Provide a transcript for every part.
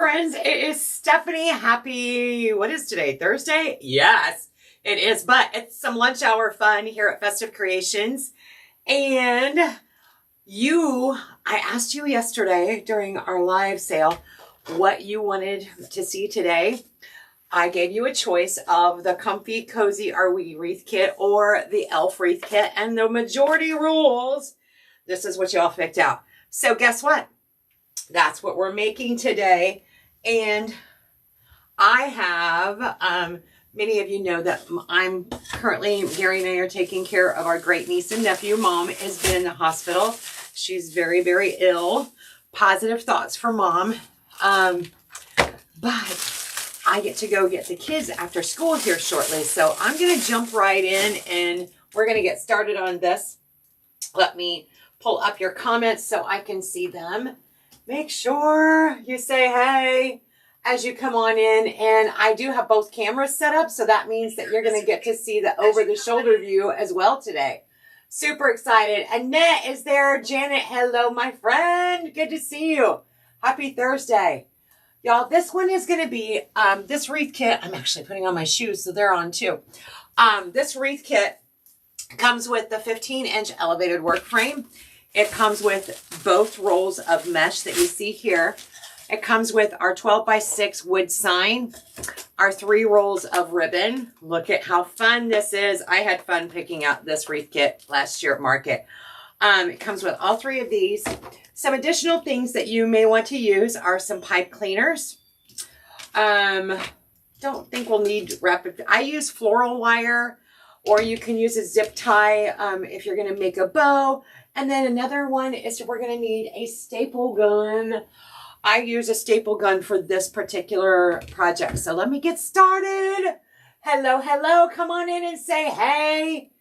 friends, it is Stephanie. Happy, what is today, Thursday? Yes, it is, but it's some lunch hour fun here at Festive Creations. And I asked you yesterday during our live sale what you wanted to see today. I gave you a choice of the Comfy Cozy Are We Wreath Kit or the Elf Wreath Kit, and the majority rules, this is what y'all picked out. So guess what? That's what we're making today. And I have, many of you know that I'm currently, Gary and I are taking care of our great niece and nephew. Mom has been in the hospital. She's very, very ill. Positive thoughts for Mom. But I get to go get the kids after school here shortly. So I'm going to jump right in and we're going to get started on this. Let me pull up your comments so I can see them. Make sure you say hey as you come on in. And I do have both cameras set up, so that means that you're going to get to see the over-the-shoulder view as well today. Super excited. Annette is there. Janet, hello, my friend. Good to see you. Happy Thursday. Y'all, this one is going to be this wreath kit. I'm actually putting on my shoes, so they're on too. This wreath kit comes with the 15-inch elevated work frame. It comes with both rolls of mesh that you see here. It comes with our 12x6 wood sign, our 3 rolls of ribbon. Look at how fun this is. I had fun picking out this wreath kit last year at market. It comes with all 3 of these. Some additional things that you may want to use are some pipe cleaners. Don't think we'll need rapid. I use floral wire, or you can use a zip tie if you're going to make a bow. And then another one is we're going to need a staple gun. I use a staple gun for this particular project. So let me get started. Hello, hello. Come on in and say hey.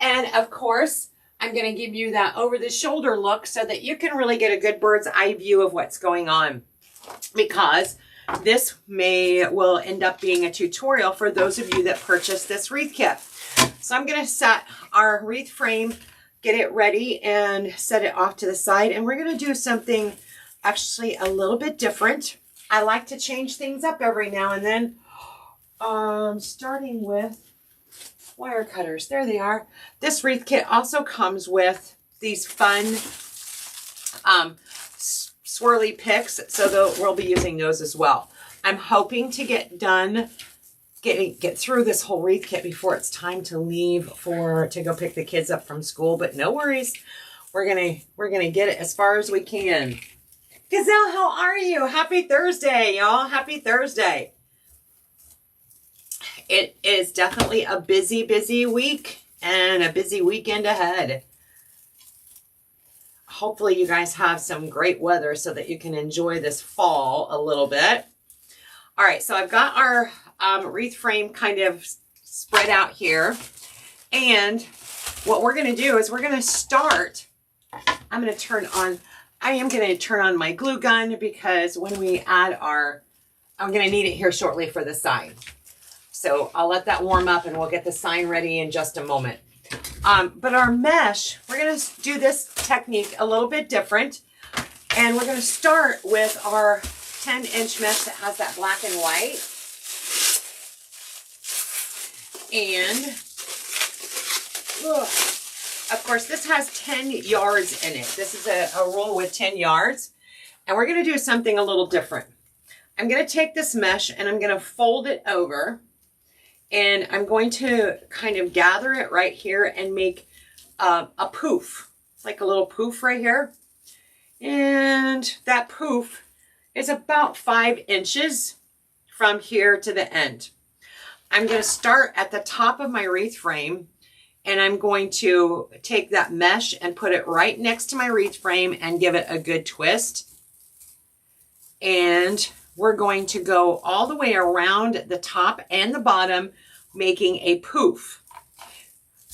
And of course, I'm going to give you that over the shoulder look so that you can really get a good bird's eye view of what's going on. Because this will end up being a tutorial for those of you that purchase this wreath kit. So I'm going to set our wreath frame, get it ready, and set it off to the side. And we're going to do something actually a little bit different. I like to change things up every now and then. Starting with wire cutters. There they are. This wreath kit also comes with these fun swirly picks. So we'll be using those as well. I'm hoping to get done get through this whole wreath kit before it's time to leave to go pick the kids up from school, but no worries. We're gonna get it as far as we can. Gazelle, how are you? Happy Thursday, y'all. Happy Thursday. It is definitely a busy, busy week and a busy weekend ahead. Hopefully you guys have some great weather so that you can enjoy this fall a little bit. All right, so I've got our wreath frame kind of spread out here. And what we're going to do is we're going to start. I am going to turn on my glue gun because when we add I'm going to need it here shortly for the sign. So I'll let that warm up and we'll get the sign ready in just a moment. But our mesh, we're going to do this technique a little bit different. And we're going to start with our 10-inch mesh that has that black and white. And of course, this has 10 yards in it. This is a roll with 10 yards. And we're going to do something a little different. I'm going to take this mesh and I'm going to fold it over. And I'm going to kind of gather it right here and make a poof, like a little poof right here. And that poof is about 5 inches from here to the end. I'm going to start at the top of my wreath frame, and I'm going to take that mesh and put it right next to my wreath frame and give it a good twist. And we're going to go all the way around the top and the bottom, making a poof.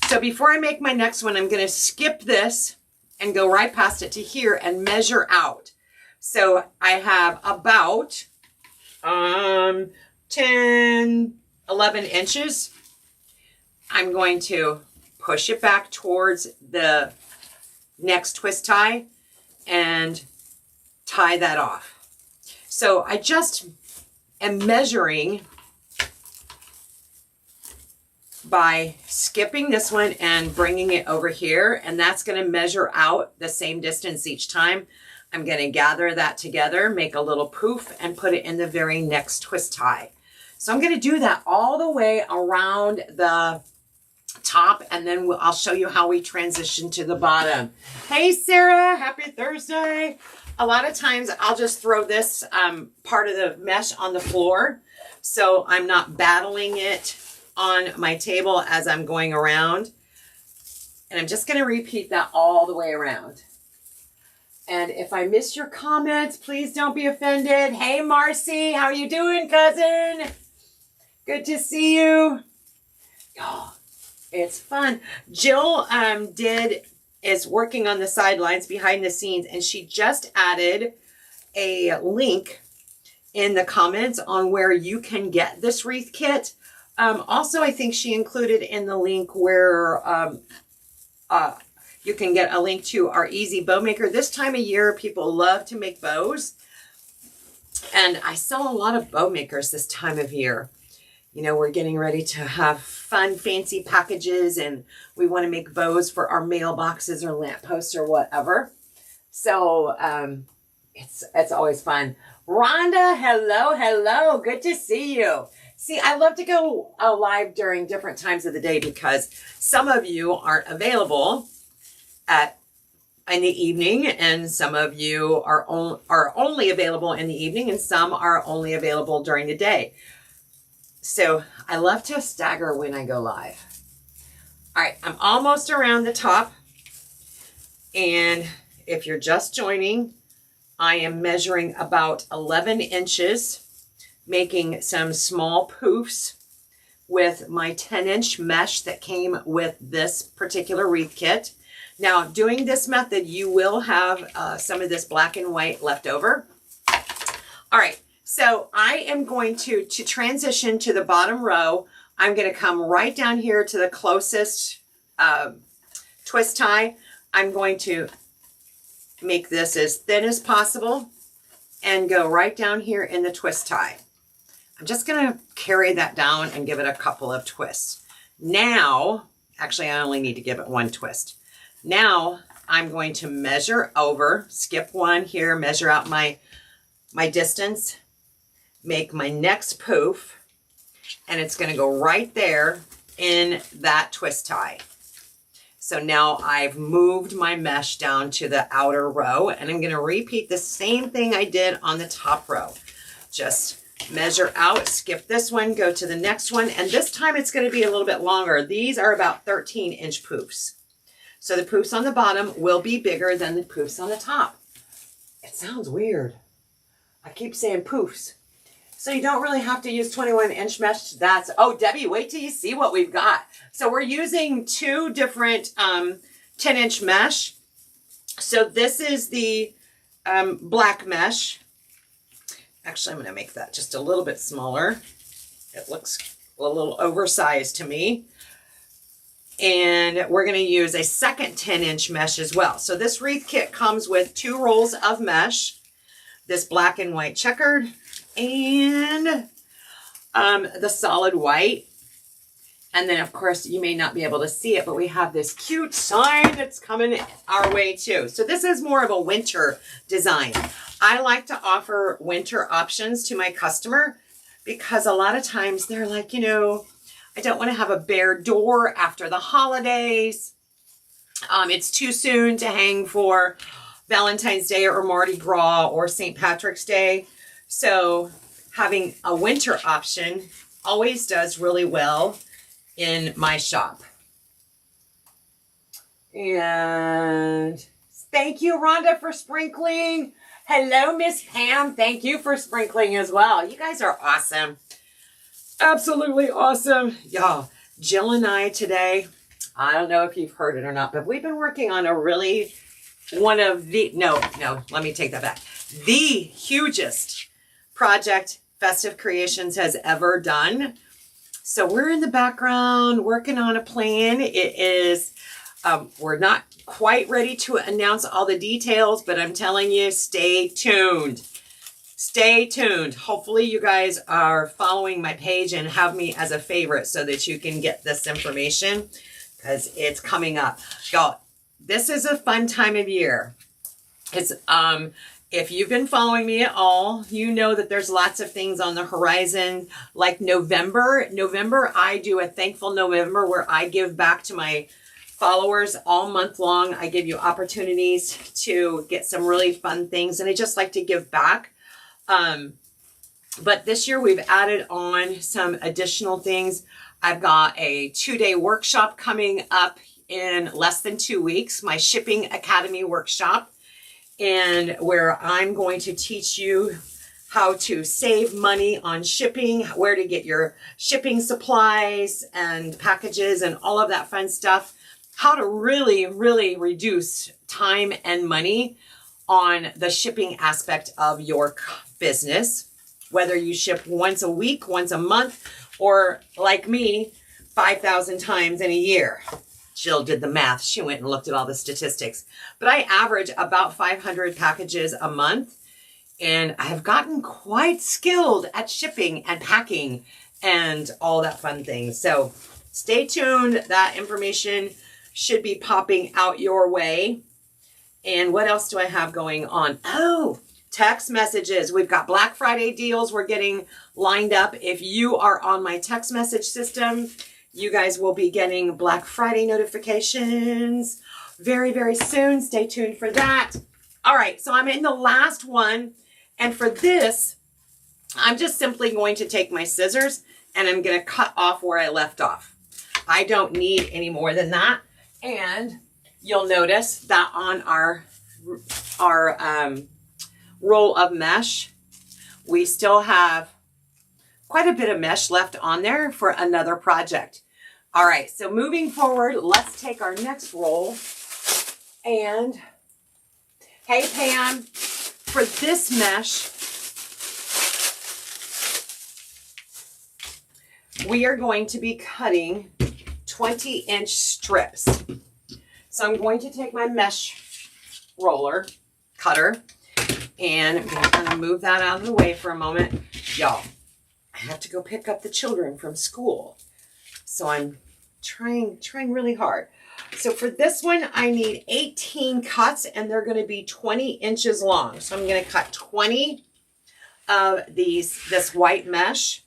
So before I make my next one, I'm going to skip this and go right past it to here and measure out. So I have about 10, 11 inches. I'm going to push it back towards the next twist tie and tie that off. So I just am measuring by skipping this one and bringing it over here, and that's going to measure out the same distance each time. I'm going to gather that together, make a little poof, and put it in the very next twist tie. So I'm going to do that all the way around the top, and then I'll show you how we transition to the bottom. Hey Sarah, happy Thursday. A lot of times I'll just throw this part of the mesh on the floor, so I'm not battling it on my table as I'm going around. And I'm just going to repeat that all the way around. And if I missed your comments, please don't be offended. Hey Marcy, how you doing, cousin? Good to see you. Oh, it's fun. Jill is working on the sidelines behind the scenes, and she just added a link in the comments on where you can get this wreath kit. Also, I think she included in the link where you can get a link to our easy bow maker. This time of year, people love to make bows, and I sell a lot of bow makers this time of year. You know, we're getting ready to have fun, fancy packages, and we want to make bows for our mailboxes or lampposts or whatever. So it's always fun. Rhonda, hello, hello. Good to see you. See, I love to go live during different times of the day because some of you aren't available in the evening, and some of you are only available in the evening, and some are only available during the day. So I love to stagger when I go live. All right, I'm almost around the top. And if you're just joining, I am measuring about 11 inches, making some small poofs with my 10-inch mesh that came with this particular wreath kit. Now, doing this method, you will have some of this black and white left over. All right. So I am going to transition to the bottom row. I'm going to come right down here to the closest twist tie. I'm going to make this as thin as possible and go right down here in the twist tie. I'm just going to carry that down and give it a couple of twists. Now, actually, I only need to give it one twist. Now I'm going to measure over, skip one here, measure out my distance, make my next poof, and it's going to go right there in that twist tie. So now I've moved my mesh down to the outer row, and I'm going to repeat the same thing I did on the top row. Just measure out, skip this one, go to the next one, and this time it's going to be a little bit longer. These are about 13-inch poofs. So the poofs on the bottom will be bigger than the poofs on the top. It sounds weird. I keep saying poofs. So you don't really have to use 21-inch mesh. Oh, Debbie, wait till you see what we've got. So we're using two different 10-inch mesh. So this is the black mesh. Actually, I'm going to make that just a little bit smaller. It looks a little oversized to me. And we're going to use a second 10-inch mesh as well. So this wreath kit comes with 2 rolls of mesh, this black and white checkered, and the solid white. And then, of course, you may not be able to see it, but we have this cute sign that's coming our way too. So this is more of a winter design. I like to offer winter options to my customer because a lot of times they're like, you know, I don't want to have a bare door after the holidays. It's too soon to hang for Valentine's Day or Mardi Gras or St. Patrick's Day. So having a winter option always does really well in my shop. And thank you, Rhonda, for sprinkling. Hello, Miss Pam. Thank you for sprinkling as well. You guys are awesome. Absolutely awesome. Y'all, Jill and I today, I don't know if you've heard it or not, but we've been working on a really let me take that back. The hugest project Festive Creations has ever done. So we're in the background working on a plan. It is, we're not quite ready to announce all the details, but I'm telling you, stay tuned. stay tuned. Hopefully you guys are following my page and have me as a favorite so that you can get this information, because it's coming up. Y'all, this is a fun time of year. It's if you've been following me at all, you know that there's lots of things on the horizon, like November. I do a Thankful November where I give back to my followers all month long. I give you opportunities to get some really fun things, and I just like to give back. But this year we've added on some additional things. I've got a 2-day workshop coming up in less than 2 weeks, my Shipping Academy workshop, and where I'm going to teach you how to save money on shipping, where to get your shipping supplies and packages and all of that fun stuff, how to really, really reduce time and money on the shipping aspect of your business, whether you ship once a week, once a month, or like me, 5,000 times in a year. Jill did the math. She went and looked at all the statistics. But I average about 500 packages a month, and I have gotten quite skilled at shipping and packing and all that fun thing. So stay tuned. That information should be popping out your way. And what else do I have going on? Oh, text messages. We've got Black Friday deals we're getting lined up. If you are on my text message system, you guys will be getting Black Friday notifications very, very soon. Stay tuned for that. All right, so I'm in the last one. And for this, I'm just simply going to take my scissors and I'm going to cut off where I left off. I don't need any more than that. And you'll notice that on our roll of mesh, we still have quite a bit of mesh left on there for another project. All right, so moving forward, let's take our next roll. And hey, Pam, for this mesh, we are going to be cutting 20-inch strips. So I'm going to take my mesh roller cutter, and I'm going to kind of move that out of the way for a moment. Y'all, I have to go pick up the children from school. So I'm trying really hard. So for this one, I need 18 cuts, and they're going to be 20 inches long. So I'm going to cut 20 of this white mesh.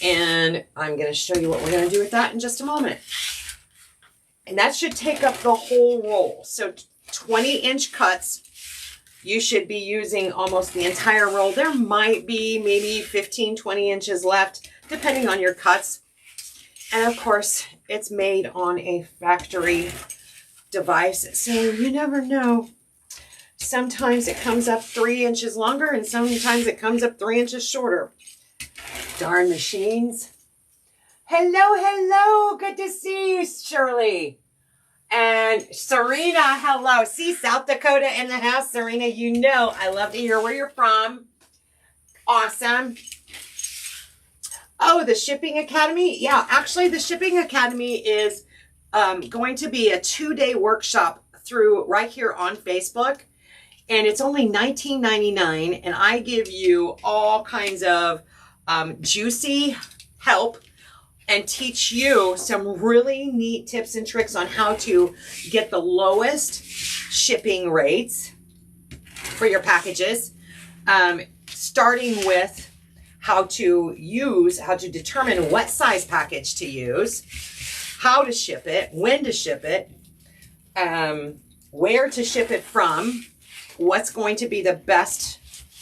And I'm going to show you what we're going to do with that in just a moment. And that should take up the whole roll. So 20-inch cuts, you should be using almost the entire roll. There might be maybe 15, 20 inches left, depending on your cuts. And of course, it's made on a factory device, so you never know. Sometimes it comes up 3 inches longer, and sometimes it comes up 3 inches shorter. Darn machines. Hello, hello. Good to see you, Shirley. And Serena, hello. See, South Dakota in the house. Serena, you know I love to hear where you're from. Awesome. Oh, the Shipping Academy? Yeah, actually, the Shipping Academy is going to be a 2-day workshop through right here on Facebook. And it's only $19.99. And I give you all kinds of juicy help and teach you some really neat tips and tricks on how to get the lowest shipping rates for your packages, starting with how to determine what size package to use, how to ship it, when to ship it, where to ship it from, what's going to be the best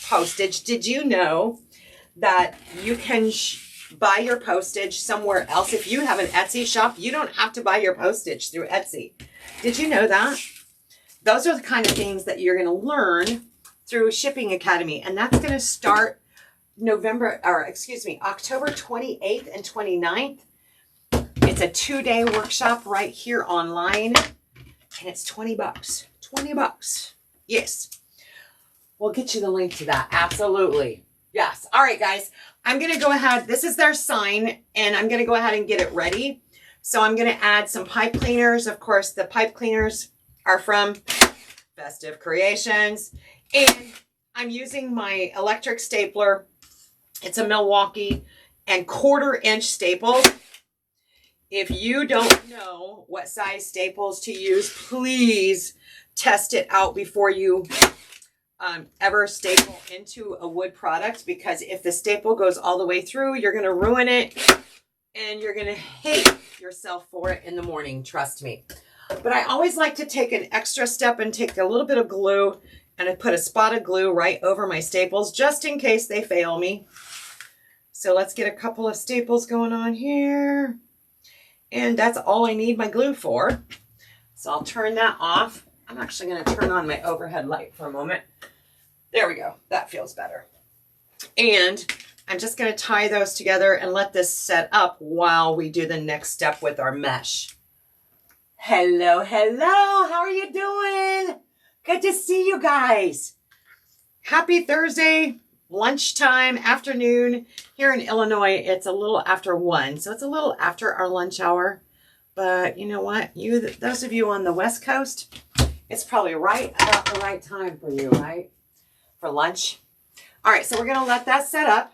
postage. Did you know that you can buy your postage somewhere else? If you have an Etsy shop, you don't have to buy your postage through Etsy. Did you know that? Those are the kind of things that you're going to learn through Shipping Academy. And that's going to start October 28th and 29th. It's a 2-day workshop right here online. And it's $20. $20. Yes. We'll get you the link to that. Absolutely. Yes. All right, guys. I'm going to go ahead. This is their sign, and I'm going to go ahead and get it ready. So I'm going to add some pipe cleaners. Of course, the pipe cleaners are from Festive Creations. And I'm using my electric stapler. It's a Milwaukee and 1/4-inch staples. If you don't know what size staples to use, please test it out before you ever staple into a wood product, because if the staple goes all the way through, you're going to ruin it and you're going to hate yourself for it in the morning. Trust me. But I always like to take an extra step and take a little bit of glue, and I put a spot of glue right over my staples just in case they fail me. So let's get a couple of staples going on here. And that's all I need my glue for. So I'll turn that off. I'm actually going to turn on my overhead light for a moment. There we go. That feels better. And I'm just going to tie those together and let this set up while we do the next step with our mesh. Hello, hello. How are you doing? Good to see you guys. Happy Thursday, lunchtime, afternoon. Here in Illinois, it's a little after 1, so it's a little after our lunch hour. But you know what? Those of you on the West Coast, it's probably right about the right time for you, right? For lunch. All right, so we're going to let that set up.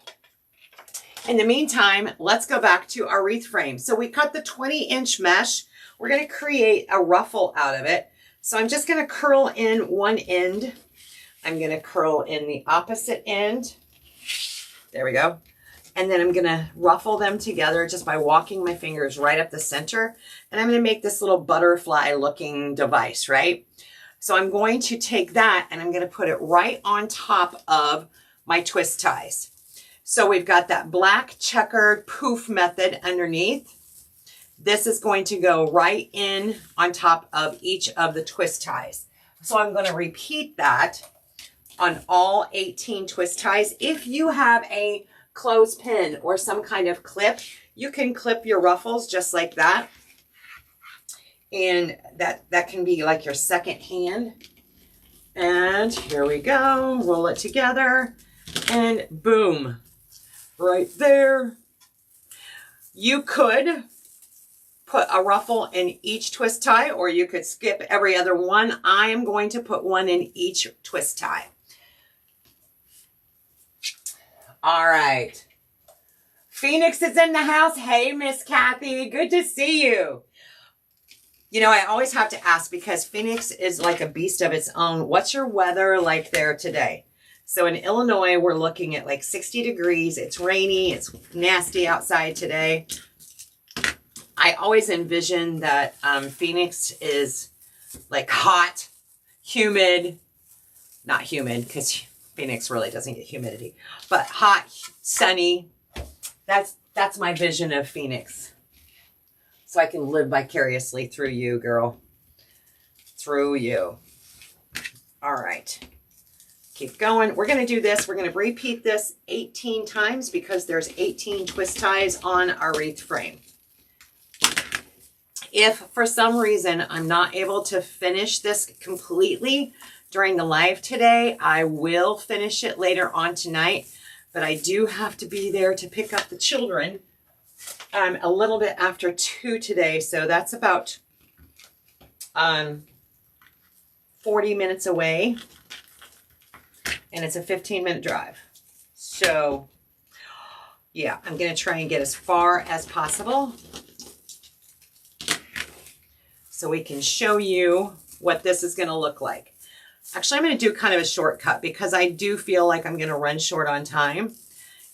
In the meantime, let's go back to our wreath frame. So we cut the 20-inch mesh. We're going to create a ruffle out of it. So I'm just going to curl in one end. I'm going to curl in the opposite end. There we go. And then I'm going to ruffle them together just by walking my fingers right up the center. And I'm going to make this little butterfly looking device, right? So I'm going to take that and I'm going to put it right on top of my twist ties. So we've got that black checkered poof method underneath. This is going to go right in on top of each of the twist ties. So I'm going to repeat that on all 18 twist ties. If you have a clothespin or some kind of clip, you can clip your ruffles just like that. And that can be like your second hand. And here we go. Roll it together and boom, right there. You could put a ruffle in each twist tie, or you could skip every other one. I am going to put one in each twist tie. All right. Phoenix is in the house. Hey, Miss Kathy. Good to see you. You know, I always have to ask because Phoenix is like a beast of its own. What's your weather like there today? So in Illinois, we're looking at like 60 degrees. It's rainy. It's nasty outside today. I always envision that Phoenix is like hot, humid, not humid because Phoenix really doesn't get humidity, but hot, sunny. That's my vision of Phoenix. So I can live vicariously through you, girl. Through you. All right. Keep going. We're going to do this. We're going to repeat this 18 times because there's 18 twist ties on our wreath frame. If for some reason I'm not able to finish this completely during the live today, I will finish it later on tonight. But I do have to be there to pick up the children a little bit after 2 today. So that's about 40 minutes away. And it's a 15-minute drive. So, yeah, I'm going to try and get as far as possible so we can show you what this is going to look like. Actually, I'm going to do kind of a shortcut because I do feel like I'm going to run short on time.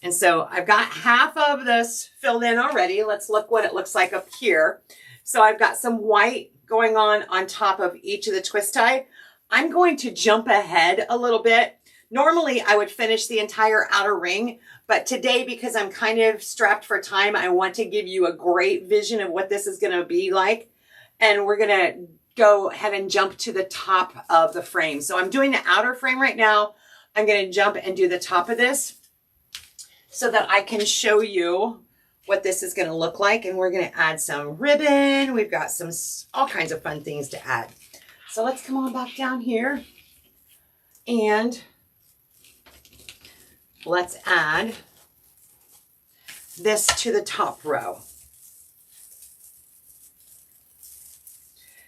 And so I've got half of this filled in already. Let's look what it looks like up here. So I've got some white going on top of each of the twist tie. I'm going to jump ahead a little bit. Normally, I would finish the entire outer ring, but today, because I'm kind of strapped for time, I want to give you a great vision of what this is going to be like. And we're going to go ahead and jump to the top of the frame. So I'm doing the outer frame right now. I'm going to jump and do the top of this so that I can show you what this is going to look like. And we're going to add some ribbon. We've got all kinds of fun things to add. So let's come on back down here and let's add this to the top row.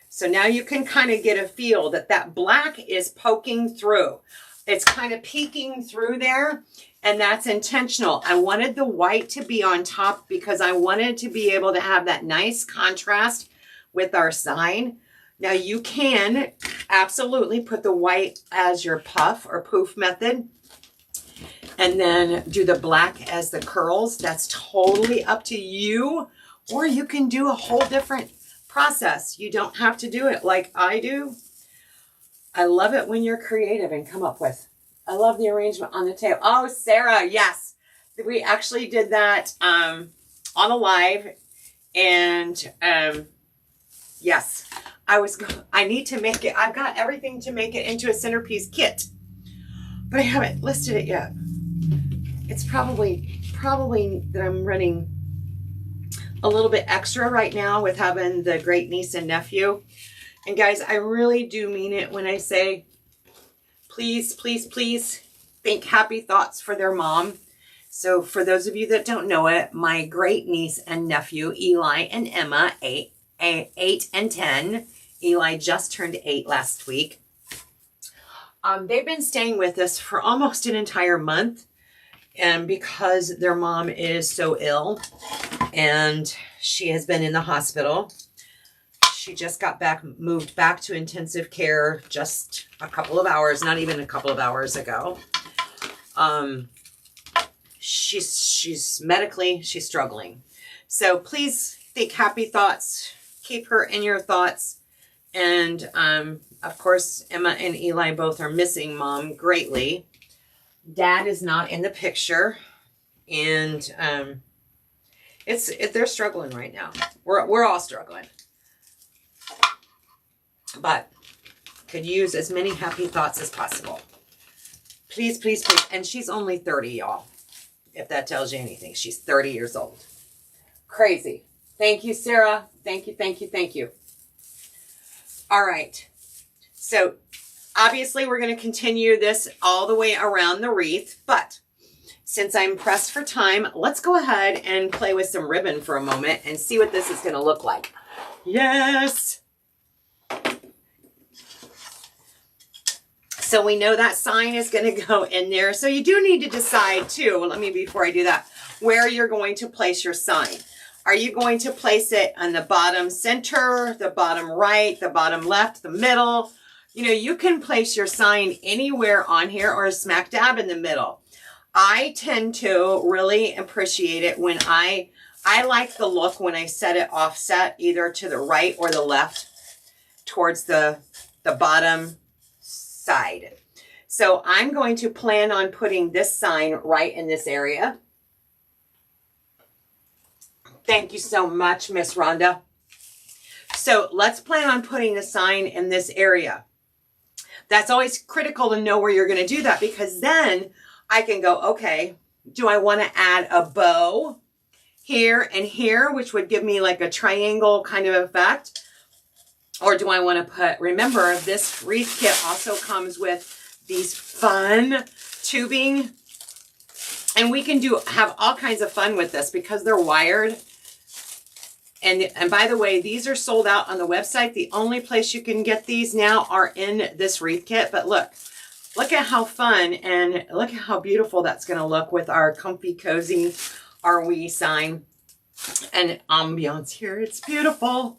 So now you can kind of get a feel that that black is poking through. It's kind of peeking through there, and that's intentional. I wanted the white to be on top because I wanted to be able to have that nice contrast with our sign. Now you can absolutely put the white as your puff or poof method, and then do the black as the curls. That's totally up to you. Or you can do a whole different process. You don't have to do it like I do. I love it when you're creative and come up with. I love the arrangement on the tail. Oh, Sarah, yes. We actually did that on a live. And yes, I need to make it. I've got everything to make it into a centerpiece kit, but I haven't listed it yet. It's probably that I'm running a little bit extra right now with having the great niece and nephew. And guys, I really do mean it when I say, please, please, please think happy thoughts for their mom. So for those of you that don't know it, my great niece and nephew, Eli and Emma, 8 and 10. Eli just turned 8 last week. They've been staying with us for almost an entire month. And because their mom is so ill and she has been in the hospital, she just moved back to intensive care just a couple of hours, not even a couple of hours ago. She's medically struggling. So please think happy thoughts, keep her in your thoughts. And of course, Emma and Eli both are missing mom greatly. Dad is not in the picture, and they're struggling right now. We're all struggling, but could use as many happy thoughts as possible. Please, please, please. And she's only 30, y'all. If that tells you anything, she's 30 years old. Crazy. Thank you, Sarah. Thank you, thank you, thank you. All right. So obviously, we're going to continue this all the way around the wreath, but since I'm pressed for time, let's go ahead and play with some ribbon for a moment and see what this is going to look like. Yes! So we know that sign is going to go in there. So you do need to decide too, before I do that, where you're going to place your sign. Are you going to place it on the bottom center, the bottom right, the bottom left, the middle? You know, you can place your sign anywhere on here or smack dab in the middle. I tend to really appreciate it when I like the look when I set it offset either to the right or the left towards the bottom side. So I'm going to plan on putting this sign right in this area. Thank you so much, Miss Rhonda. So let's plan on putting the sign in this area. That's always critical to know where you're going to do that, because then I can go, okay, do I want to add a bow here and here, which would give me like a triangle kind of effect? Or do I want to put, remember, this wreath kit also comes with these fun tubing. And we can have all kinds of fun with this because they're wired. And by the way, these are sold out on the website. The only place you can get these now are in this wreath kit. But look at how fun and look at how beautiful that's going to look with our comfy, cozy, Are We sign and ambiance here. It's beautiful.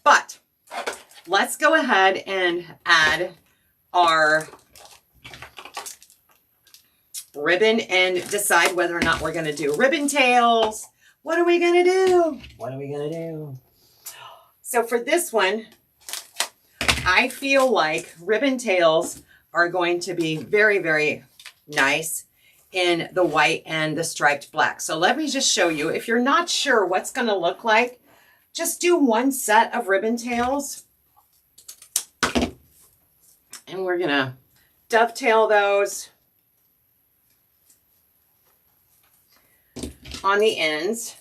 But let's go ahead and add our ribbon and decide whether or not we're going to do ribbon tails. What are we going to do? What are we going to do? So for this one, I feel like ribbon tails are going to be very, very nice in the white and the striped black. So let me just show you. If you're not sure what's going to look like, just do one set of ribbon tails. And we're going to dovetail those on the ends.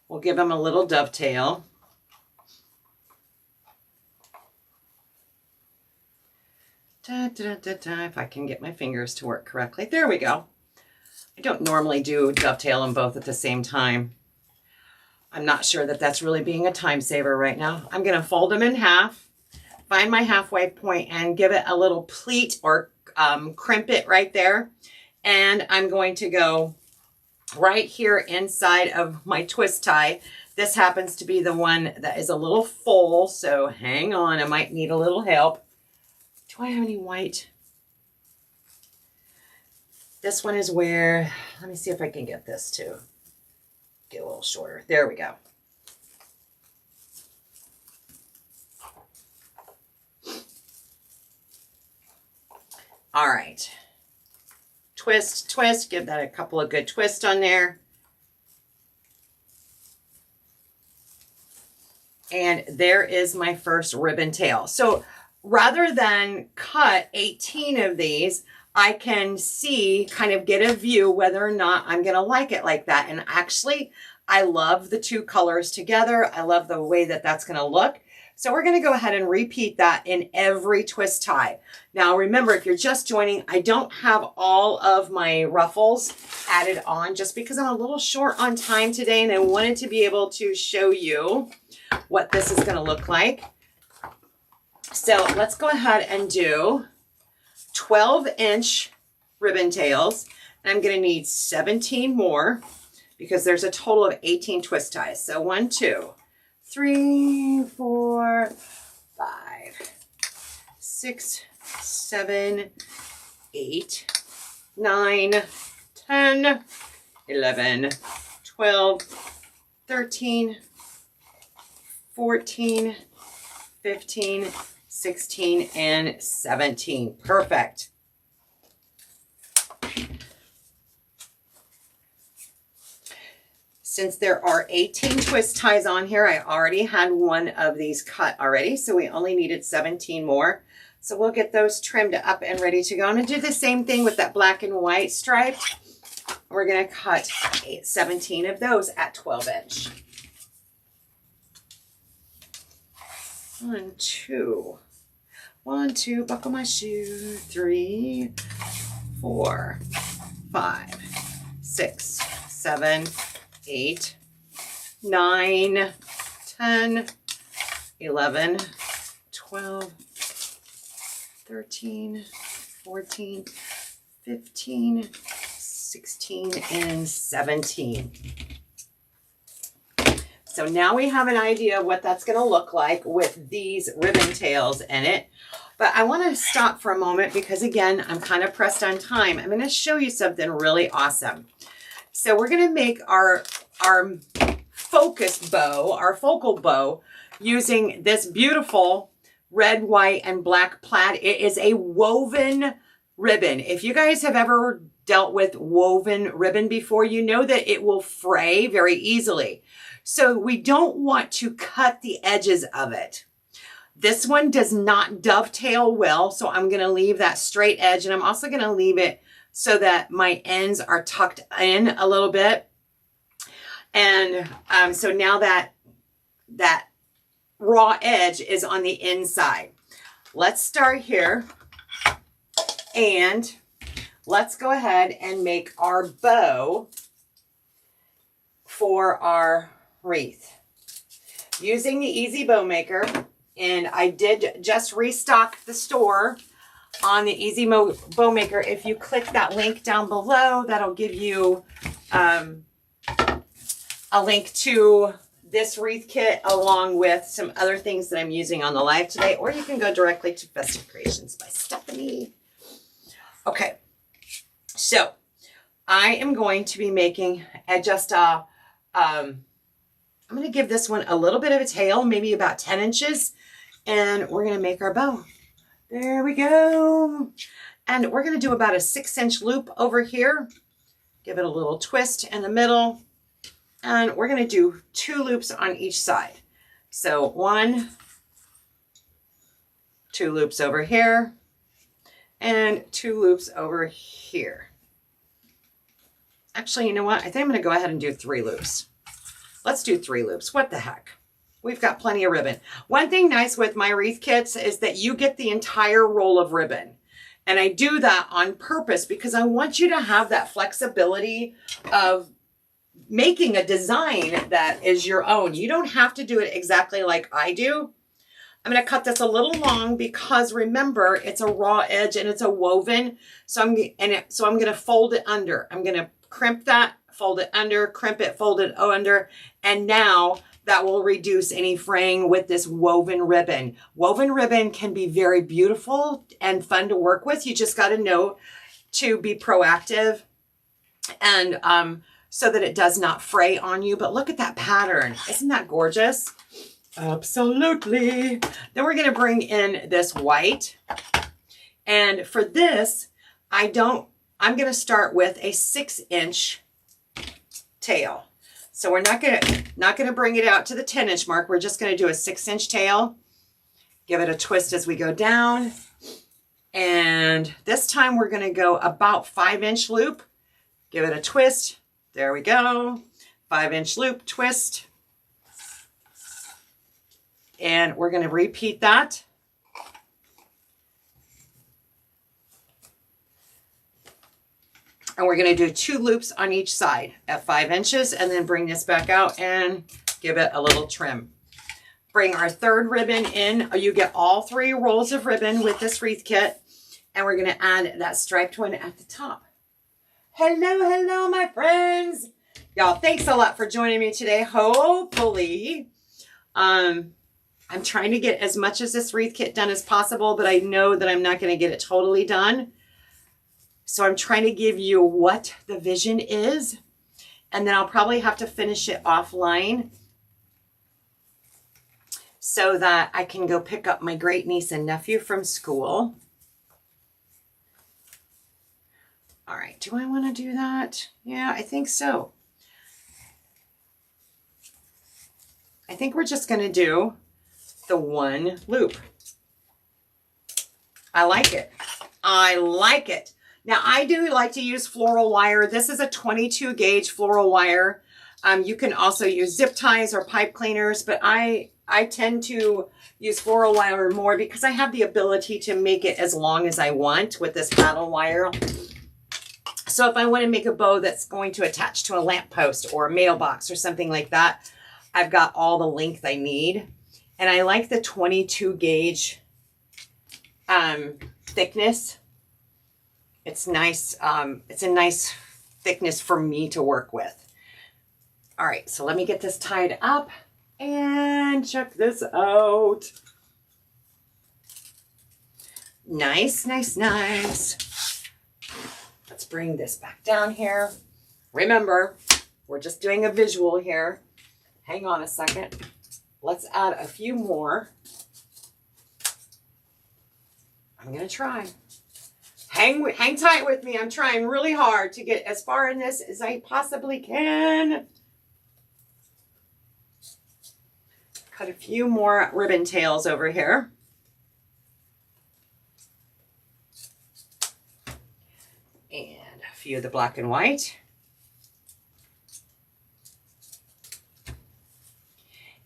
We'll give them a little dovetail. If I can get my fingers to work correctly. There we go. I don't normally do dovetail them both at the same time. I'm not sure that that's really being a time saver right now. I'm going to fold them in half, find my halfway point and give it a little pleat or crimp it right there. And I'm going to go right here inside of my twist tie. This happens to be the one that is a little full, so hang on, I might need a little help. Do I have any white? This one is where, let me see if I can get this to get a little shorter. There we go. All right. Twist, twist, give that a couple of good twists on there. And there is my first ribbon tail. So rather than cut 18 of these, I can see, kind of get a view whether or not I'm going to like it like that. And actually, I love the two colors together. I love the way that that's going to look. So we're going to go ahead and repeat that in every twist tie. Now, remember, if you're just joining, I don't have all of my ruffles added on just because I'm a little short on time today, and I wanted to be able to show you what this is going to look like. So let's go ahead and do 12-inch ribbon tails. And I'm going to need 17 more because there's a total of 18 twist ties. So 1, 2, 3, 4, 5, 6, 7, 8, 9, 10, 11, 12, 13, 14, 15, 16, and 17. Perfect. Since there are 18 twist ties on here, I already had one of these cut already, so we only needed 17 more. So we'll get those trimmed up and ready to go. I'm going to do the same thing with that black and white stripe. We're going to cut 17 of those at 12-inch. 1, 2. 1, 2, buckle my shoe. 3, 4, 5, 6, 7, 8, 9, 10, 11, 12, 13, 14, 15, 16, and 17. So now we have an idea of what that's going to look like with these ribbon tails in it. But I want to stop for a moment because, again, I'm kind of pressed on time. I'm going to show you something really awesome. So we're going to make our focus bow, our focal bow, using this beautiful red, white, and black plaid. It is a woven ribbon. If you guys have ever dealt with woven ribbon before, you know that it will fray very easily. So we don't want to cut the edges of it. This one does not dovetail well, so I'm going to leave that straight edge, and I'm also going to leave it so that my ends are tucked in a little bit. And so now that raw edge is on the inside. Let's start here, and let's go ahead and make our bow for our wreath using the Easy Bow Maker. And I did just restock the store on the Easy Bow Maker. If you click that link down below, that'll give you a link to this wreath kit along with some other things that I'm using on the live today, or you can go directly to Festive Creations by Stephanie. Okay, so I am going to be making I'm going to give this one a little bit of a tail, maybe about 10 inches, and we're going to make our bow. There we go. And we're going to do about a 6-inch loop over here. Give it a little twist in the middle. And we're going to do 2 loops on each side. So 1, 2 loops over here, and 2 loops over here. Actually, you know what? I think I'm going to go ahead and do 3 loops. Let's do 3 loops. What the heck? We've got plenty of ribbon. One thing nice with my wreath kits is that you get the entire roll of ribbon. And I do that on purpose because I want you to have that flexibility of making a design that is your own. You don't have to do it exactly like I do. I'm going to cut this a little long because remember, it's a raw edge and it's a woven. So I'm going to fold it under. I'm going to crimp that, fold it under, crimp it, fold it under. And now that will reduce any fraying with this woven ribbon. Woven ribbon can be very beautiful and fun to work with. You just got to know to be proactive and so that it does not fray on you. But look at that pattern. Isn't that gorgeous? Absolutely. Then we're going to bring in this white. And for this, I'm going to start with a 6-inch tail. So we're not going to bring it out to the 10-inch mark. We're just going to do a 6-inch tail. Give it a twist as we go down. And this time we're going to go about 5-inch loop. Give it a twist. There we go. 5-inch loop, twist. And we're going to repeat that. And we're going to do 2 loops on each side at 5 inches and then bring this back out and give it a little trim. Bring our 3rd ribbon in. You get all 3 rolls of ribbon with this wreath kit. And we're going to add that striped one at the top. Hello, hello, my friends. Y'all, thanks a lot for joining me today. Hopefully, I'm trying to get as much as this wreath kit done as possible, but I know that I'm not going to get it totally done. So I'm trying to give you what the vision is, and then I'll probably have to finish it offline so that I can go pick up my great niece and nephew from school. All right, do I want to do that? Yeah, I think so. I think we're just going to do the 1 loop. I like it. I like it. Now, I do like to use floral wire. This is a 22 gauge floral wire. You can also use zip ties or pipe cleaners, but I tend to use floral wire more because I have the ability to make it as long as I want with this paddle wire. So if I want to make a bow that's going to attach to a lamppost or a mailbox or something like that, I've got all the length I need. And I like the 22 gauge thickness. It's nice. It's a nice thickness for me to work with. All right, so let me get this tied up and check this out. Nice, nice, nice. Let's bring this back down here. Remember, we're just doing a visual here. Hang on a second. Let's add a few more. I'm going to try. Hang tight with me. I'm trying really hard to get as far in this as I possibly can. Cut a few more ribbon tails over here. And a few of the black and white.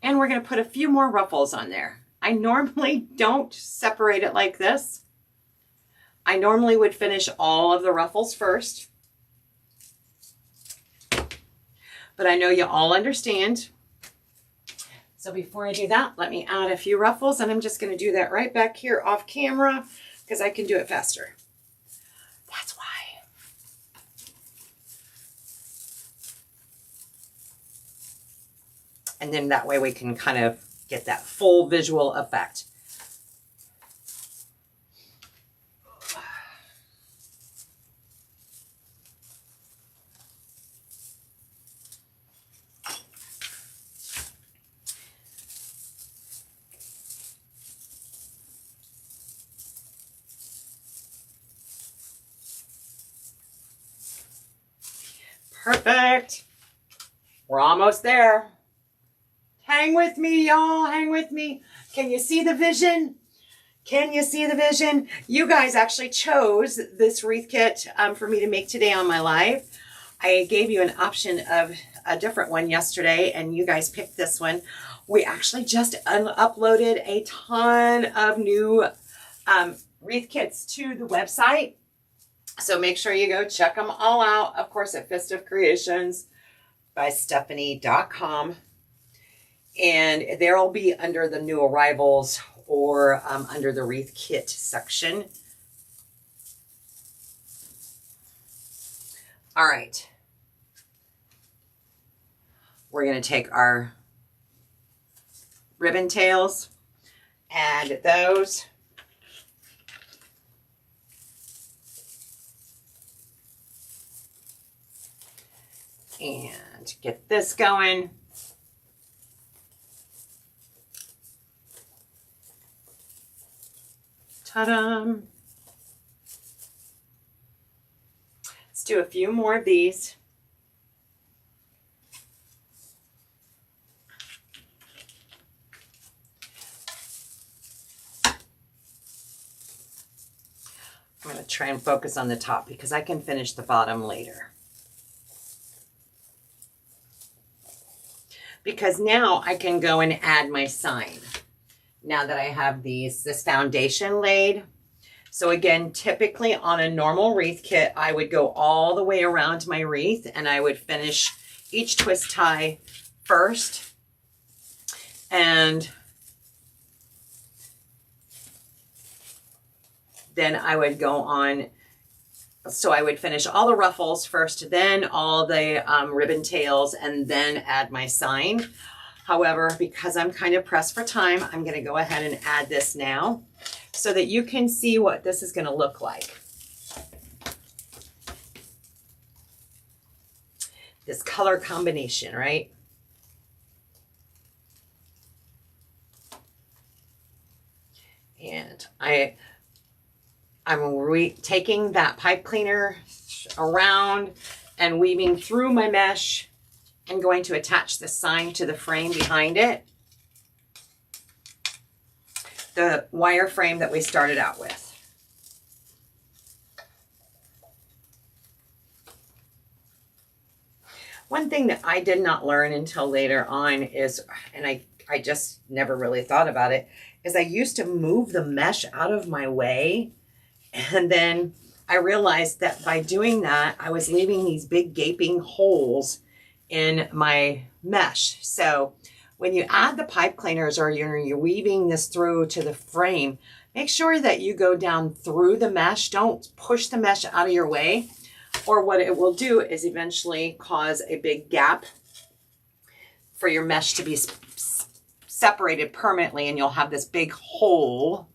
And we're going to put a few more ruffles on there. I normally don't separate it like this. I normally would finish all of the ruffles first. But I know you all understand. So before I do that, let me add a few ruffles. And I'm just going to do that right back here off camera because I can do it faster. That's why. And then that way we can kind of get that full visual effect. Perfect. We're almost there. Hang with me, y'all. Hang with me. Can you see the vision? Can you see the vision? You guys actually chose this wreath kit for me to make today on my live. I gave you an option of a different one yesterday, and you guys picked this one. We actually just uploaded a ton of new wreath kits to the website. So make sure you go check them all out. Of course, at festivecreationsbystephanie.com. And they'll be under the new arrivals or under the wreath kit section. All right. We're going to take our ribbon tails, add those. And get this going. Ta-da! Let's do a few more of these. I'm going to try and focus on the top because I can finish the bottom later. Because now I can go and add my sign. Now that I have this foundation laid. So again, typically on a normal wreath kit, I would go all the way around my wreath and I would finish each twist tie first. And then I would go on. So I would finish all the ruffles first, then all the ribbon tails, and then add my sign. However, because I'm kind of pressed for time, I'm going to go ahead and add this now so that you can see what this is going to look like. This color combination, right? And I'm taking that pipe cleaner around and weaving through my mesh and going to attach the sign to the frame behind it. The wire frame that we started out with. One thing that I did not learn until later on is, and I just never really thought about it, is I used to move the mesh out of my way. And then I realized that by doing that, I was leaving these big gaping holes in my mesh. So when you add the pipe cleaners or you're weaving this through to the frame, make sure that you go down through the mesh. Don't push the mesh out of your way, or what it will do is eventually cause a big gap for your mesh to be separated permanently, and you'll have this big hole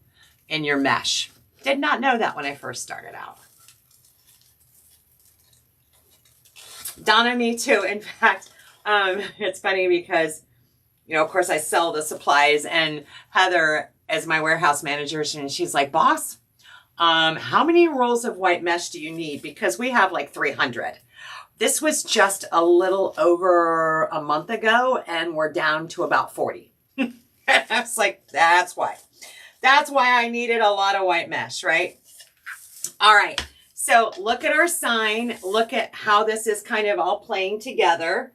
in your mesh. Did not know that when I first started out. Donna, me too. In fact, it's funny because, you know, of course I sell the supplies, and Heather is my warehouse manager, and she's like, boss, how many rolls of white mesh do you need? Because we have like 300. This was just a little over a month ago, and we're down to about 40. I was like, that's why. That's why I needed a lot of white mesh, right? All right. So look at our sign. Look at how this is kind of all playing together.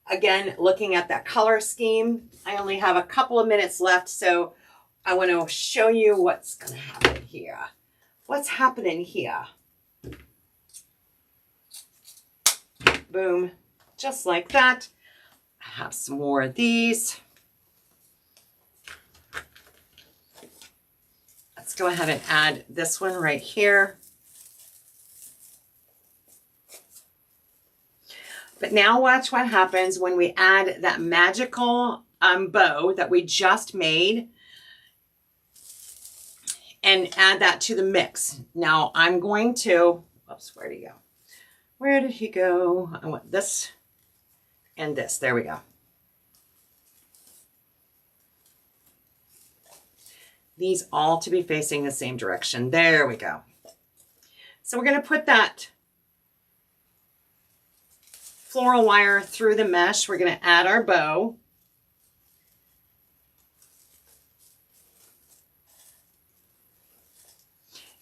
Again, looking at that color scheme. I only have a couple of minutes left, so I want to show you what's going to happen here. What's happening here? Boom. Just like that. I have some more of these. Let's go ahead and add this one right here. But now watch what happens when we add that magical bow that we just made and add that to the mix. Now I'm going to, oops, where'd he go? Where did he go? I want this and this. There we go. These all to be facing the same direction. There we go. So we're going to put that floral wire through the mesh. We're going to add our bow.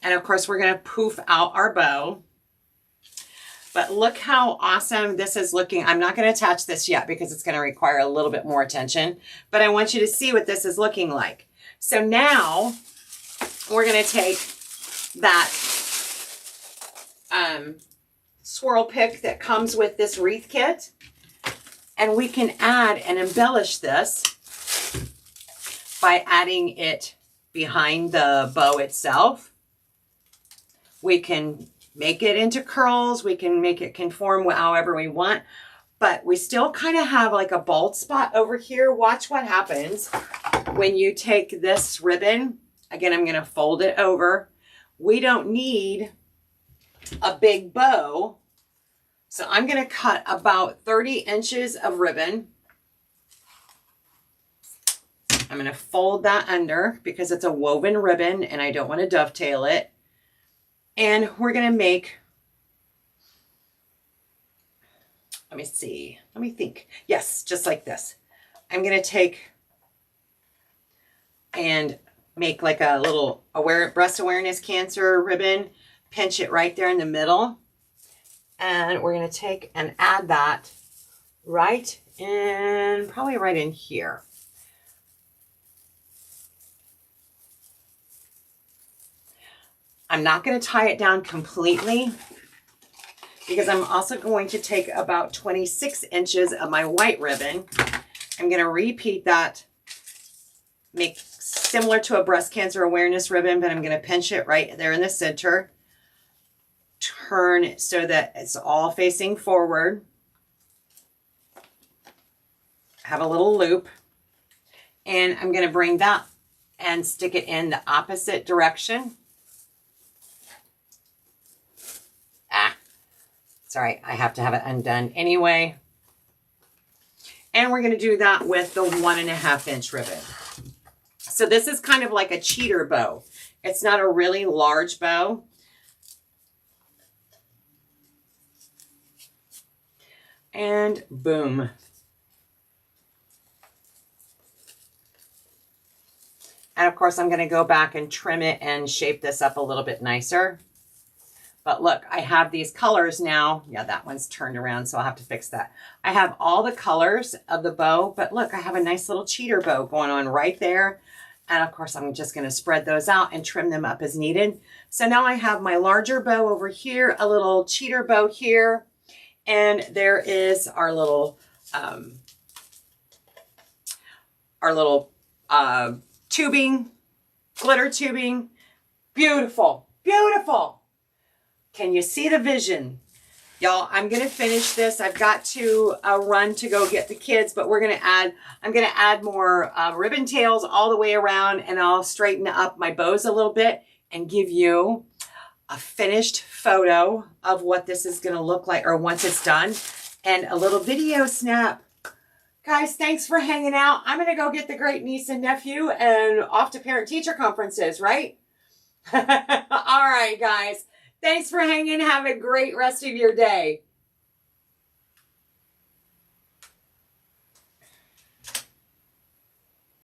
And of course, we're going to poof out our bow. But look how awesome this is looking. I'm not going to attach this yet because it's going to require a little bit more attention. But I want you to see what this is looking like. So now we're going to take that swirl pick that comes with this wreath kit, and we can add and embellish this by adding it behind the bow itself. We can make it into curls. We can make it conform however we want, but we still kind of have like a bald spot over here. Watch what happens when you take this ribbon. Again, I'm going to fold it over. We don't need a big bow. So I'm going to cut about 30 inches of ribbon. I'm going to fold that under because it's a woven ribbon and I don't want to dovetail it. And we're going to make, let me see, let me think. Yes, just like this. I'm going to take and make like a little breast awareness cancer ribbon, pinch it right there in the middle. And we're going to take and add that right in, probably right in here. I'm not going to tie it down completely because I'm also going to take about 26 inches of my white ribbon. I'm going to repeat that, make similar to a breast cancer awareness ribbon, but I'm going to pinch it right there in the center. Turn so that it's all facing forward. Have a little loop. And I'm going to bring that and stick it in the opposite direction. Sorry, I have to have it undone anyway. And we're going to do that with the 1.5 inch ribbon. So this is kind of like a cheater bow. It's not a really large bow. And boom. And of course, I'm going to go back and trim it and shape this up a little bit nicer. But look, I have these colors now. Yeah, that one's turned around, so I'll have to fix that. I have all the colors of the bow, but look, I have a nice little cheater bow going on right there. And of course, I'm just going to spread those out and trim them up as needed. So now I have my larger bow over here, a little cheater bow here, and there is our little tubing, glitter tubing. Beautiful, beautiful. Can you see the vision? Y'all, I'm going to finish this. I've got to run to go get the kids, but I'm going to add more ribbon tails all the way around, and I'll straighten up my bows a little bit and give you a finished photo of what this is going to look like, or once it's done, and a little video snap. Guys, thanks for hanging out. I'm going to go get the great niece and nephew and off to parent-teacher conferences, right? All right, guys. Thanks for hanging. Have a great rest of your day.